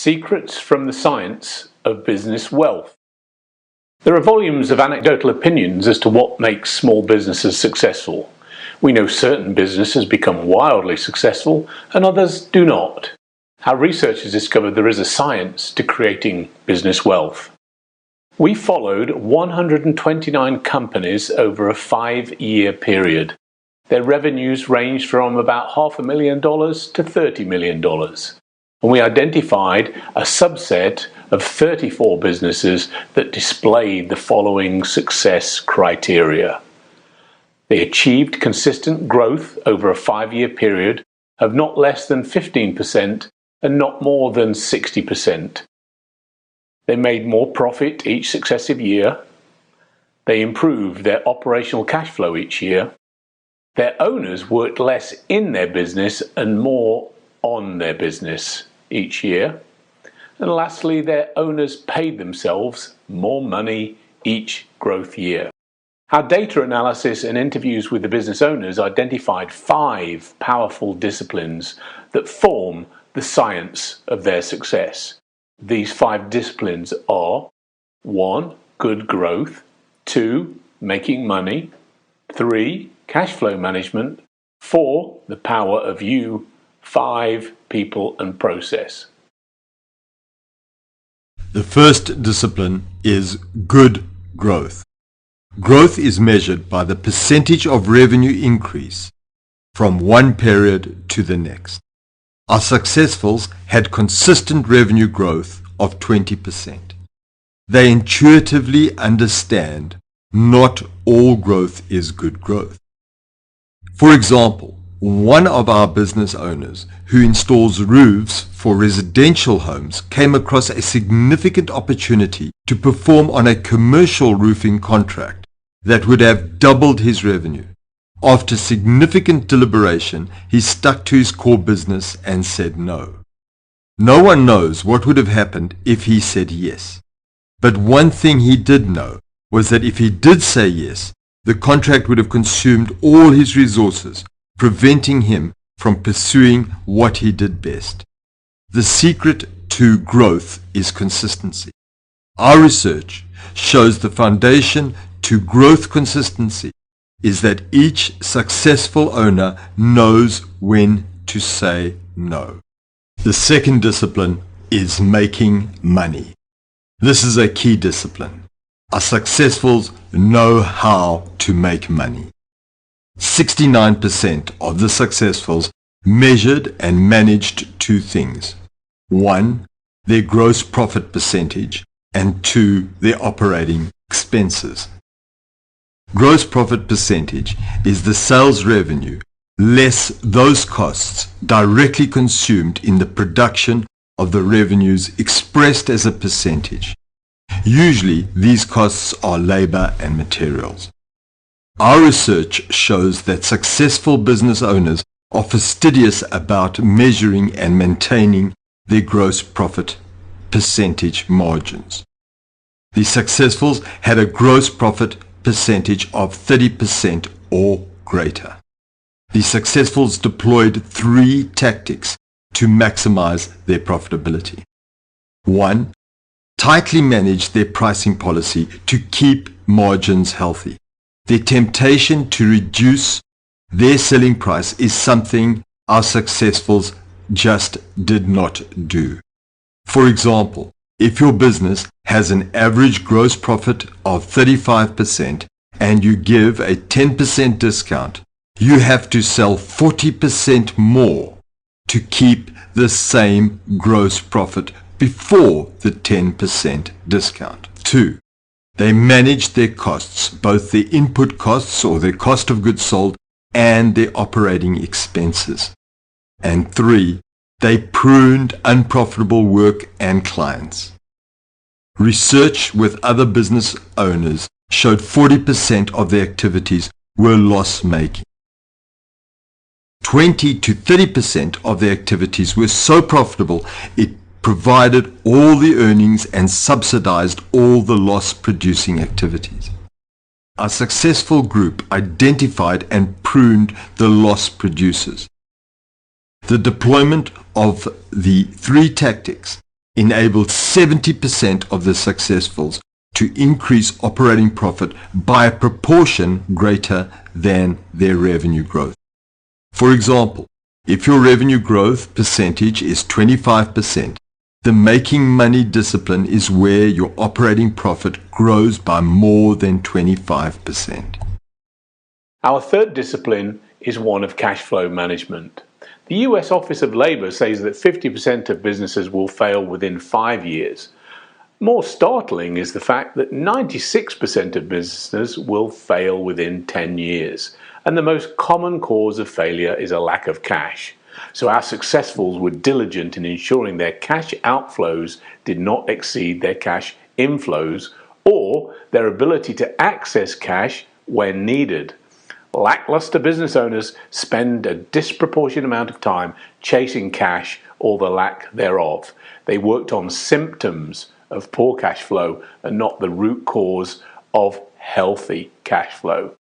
Secrets from the Science of Business Wealth. There are volumes of anecdotal opinions as to what makes small businesses successful. We know certain businesses become wildly successful and others do not. Our research has discovered there is a science to creating business wealth. We followed 129 companies over a 5-year period. Their revenues ranged from about $500,000 to $30 million. And we identified a subset of 34 businesses that displayed the following success criteria. They achieved consistent growth over a 5-year period of not less than 15% and not more than 60%. They made more profit each successive year. They improved their operational cash flow each year. Their owners worked less in their business and more on their business each year. And lastly, their owners paid themselves more money each growth year. Our data analysis and interviews with the business owners identified 5 powerful disciplines that form the science of their success. These 5 disciplines are 1. Good growth, 2. Making money, 3. Cash flow management, 4. The power of you, 5. People and process. The first discipline is good growth. Growth is measured by the percentage of revenue increase from one period to the next. Our successfuls had consistent revenue growth of 20%. They intuitively understand not all growth is good growth. For example, one of our business owners who installs roofs for residential homes came across a significant opportunity to perform on a commercial roofing contract that would have doubled his revenue. After significant deliberation, he stuck to his core business and said no. No one knows what would have happened if he said yes. But one thing he did know was that if he did say yes, the contract would have consumed all his resources, preventing him from pursuing what he did best. The secret to growth is consistency. Our research shows the foundation to growth consistency is that each successful owner knows when to say no. The second discipline is making money. This is a key discipline. Our successfuls know how to make money. 69% of the successfuls measured and managed 2 things. 1. Their gross profit percentage, and 2. Their operating expenses. Gross profit percentage is the sales revenue less those costs directly consumed in the production of the revenues expressed as a percentage. Usually these costs are labor and materials. Our research shows that successful business owners are fastidious about measuring and maintaining their gross profit percentage margins. The successfuls had a gross profit percentage of 30% or greater. The successfuls deployed 3 tactics to maximize their profitability. 1. Tightly manage their pricing policy to keep margins healthy. The temptation to reduce their selling price is something our successfuls just did not do. For example, if your business has an average gross profit of 35% and you give a 10% discount, you have to sell 40% more to keep the same gross profit before the 10% discount. 2. They managed their costs, both their input costs or their cost of goods sold and their operating expenses. And 3. They pruned unprofitable work and clients. Research with other business owners showed 40% of their activities were loss-making. 20 to 30% of their activities were so profitable it provided all the earnings and subsidized all the loss-producing activities. Our successful group identified and pruned the loss producers. The deployment of the 3 tactics enabled 70% of the successfuls to increase operating profit by a proportion greater than their revenue growth. For example, if your revenue growth percentage is 25%, the making money discipline is where your operating profit grows by more than 25%. Our third discipline is one of cash flow management. The US Office of Labour says that 50% of businesses will fail within 5 years. More startling is the fact that 96% of businesses will fail within 10 years, and the most common cause of failure is a lack of cash. So our successfuls were diligent in ensuring their cash outflows did not exceed their cash inflows or their ability to access cash when needed. Lackluster business owners spend a disproportionate amount of time chasing cash or the lack thereof. They worked on symptoms of poor cash flow and not the root cause of healthy cash flow.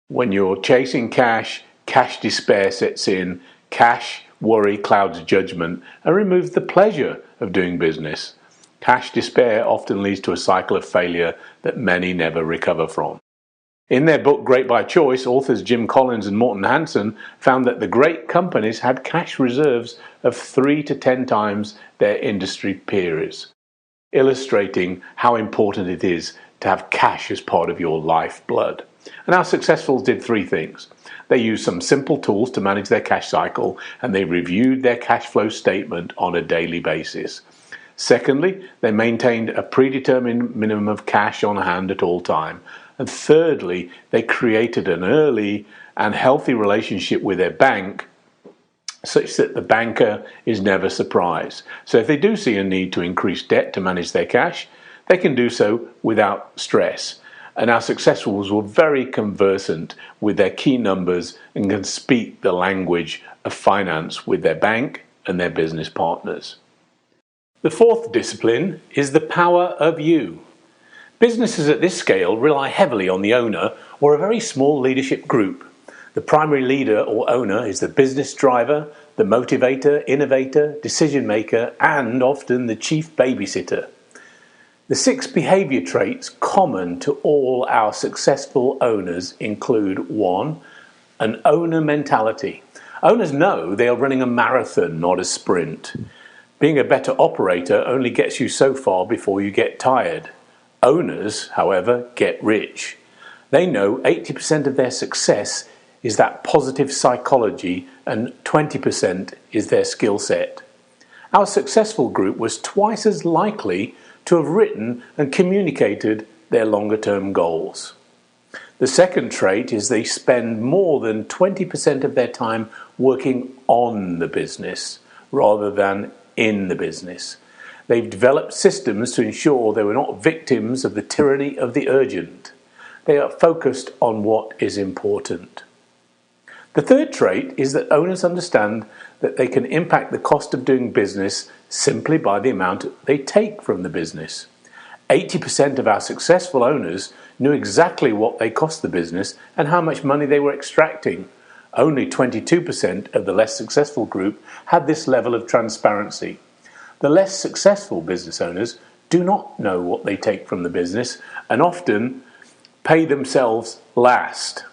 When you're chasing cash, cash despair sets in, cash worry clouds judgment and removes the pleasure of doing business. Cash despair often leads to a cycle of failure that many never recover from. In their book Great by Choice, authors Jim Collins and Morton Hansen found that the great companies had cash reserves of 3 to 10 times their industry peers, illustrating how important it is to have cash as part of your lifeblood. And our successfuls did 3 things. They used some simple tools to manage their cash cycle, and they reviewed their cash flow statement on a daily basis. Secondly, they maintained a predetermined minimum of cash on hand at all time. And thirdly, they created an early and healthy relationship with their bank such that the banker is never surprised. So if they do see a need to increase debt to manage their cash, they can do so without stress. And our successfuls were very conversant with their key numbers and can speak the language of finance with their bank and their business partners. The fourth discipline is the power of you. Businesses at this scale rely heavily on the owner or a very small leadership group. The primary leader or owner is the business driver, the motivator, innovator, decision maker, and often the chief babysitter. The 6 behavior traits common to all our successful owners include 1. An owner mentality. Owners know they are running a marathon, not a sprint. Being a better operator only gets you so far before you get tired. Owners, however, get rich. They know 80% of their success is that positive psychology and 20% is their skill set. Our successful group was twice as likely to have written and communicated their longer-term goals. The second trait is they spend more than 20% of their time working on the business rather than in the business. They've developed systems to ensure they were not victims of the tyranny of the urgent. They are focused on what is important. The third trait is that owners understand that they can impact the cost of doing business simply by the amount they take from the business. 80% of our successful owners knew exactly what they cost the business and how much money they were extracting. Only 22% of the less successful group had this level of transparency. The less successful business owners do not know what they take from the business and often pay themselves last.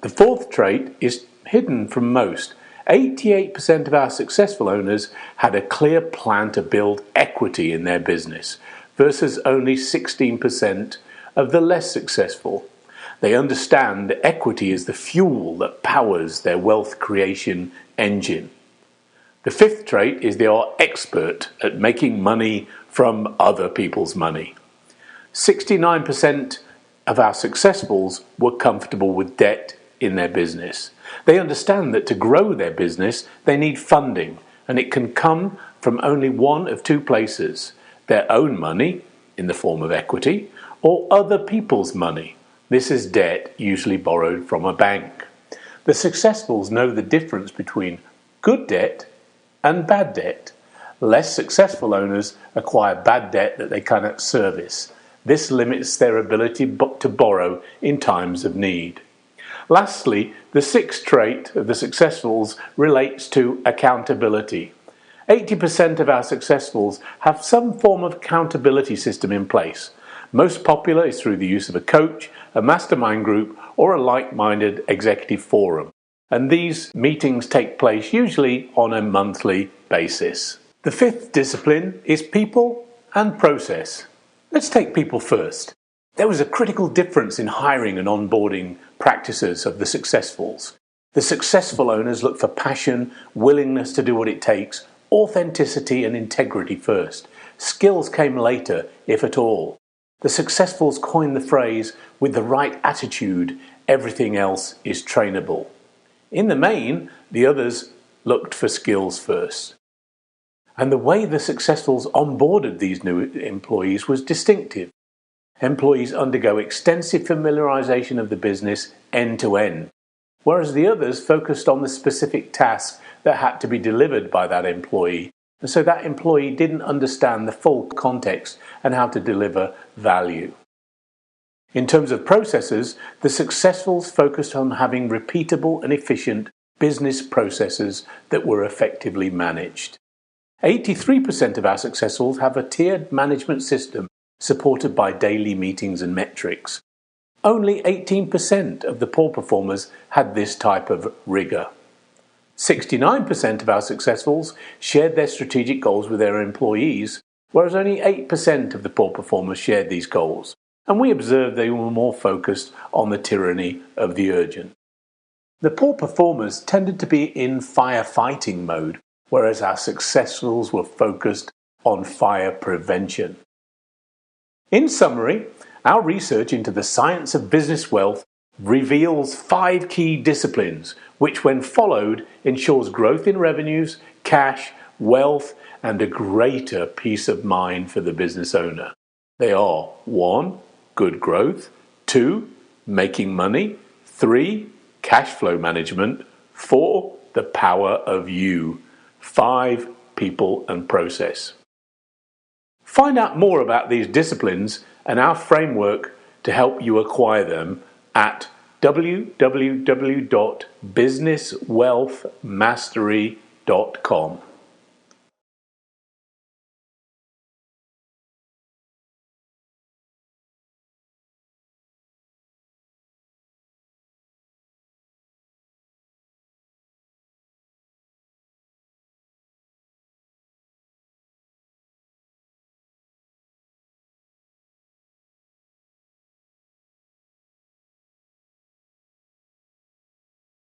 The fourth trait is hidden from most. 88% of our successful owners had a clear plan to build equity in their business versus only 16% of the less successful. They understand that equity is the fuel that powers their wealth creation engine. The fifth trait is they are expert at making money from other people's money. 69% of our successfuls were comfortable with debt in their business. They understand that to grow their business, they need funding, and it can come from only one of 2 places: their own money, in the form of equity, or other people's money. This is debt usually borrowed from a bank. The successfuls know the difference between good debt and bad debt. Less successful owners acquire bad debt that they cannot service. This limits their ability to borrow in times of need. Lastly, the 6th trait of the successfuls relates to accountability. 80% of our successfuls have some form of accountability system in place. Most popular is through the use of a coach, a mastermind group, or a like-minded executive forum. And these meetings take place usually on a monthly basis. The fifth discipline is people and process. Let's take people first. There was a critical difference in hiring and onboarding practices of the successfuls. The successful owners look for passion, willingness to do what it takes, authenticity and integrity first. Skills came later, if at all. The successfuls coined the phrase, with the right attitude, everything else is trainable. In the main, the others looked for skills first. And the way the successfuls onboarded these new employees was distinctive. Employees undergo extensive familiarization of the business end to end, whereas the others focused on the specific task that had to be delivered by that employee, and so that employee didn't understand the full context and how to deliver value. In terms of processes, the successfuls focused on having repeatable and efficient business processes that were effectively managed. 83% of our successfuls have a tiered management system supported by daily meetings and metrics. Only 18% of the poor performers had this type of rigor. 69% of our successfuls shared their strategic goals with their employees, whereas only 8% of the poor performers shared these goals, and we observed they were more focused on the tyranny of the urgent. The poor performers tended to be in firefighting mode, whereas our successfuls were focused on fire prevention. In summary, our research into the science of business wealth reveals 5 key disciplines, which when followed ensures growth in revenues, cash, wealth, and a greater peace of mind for the business owner. They are 1. Good growth, 2. Making money, 3. Cash flow management, 4. The power of you, 5. People and process. Find out more about these disciplines and our framework to help you acquire them at www.businesswealthmastery.com.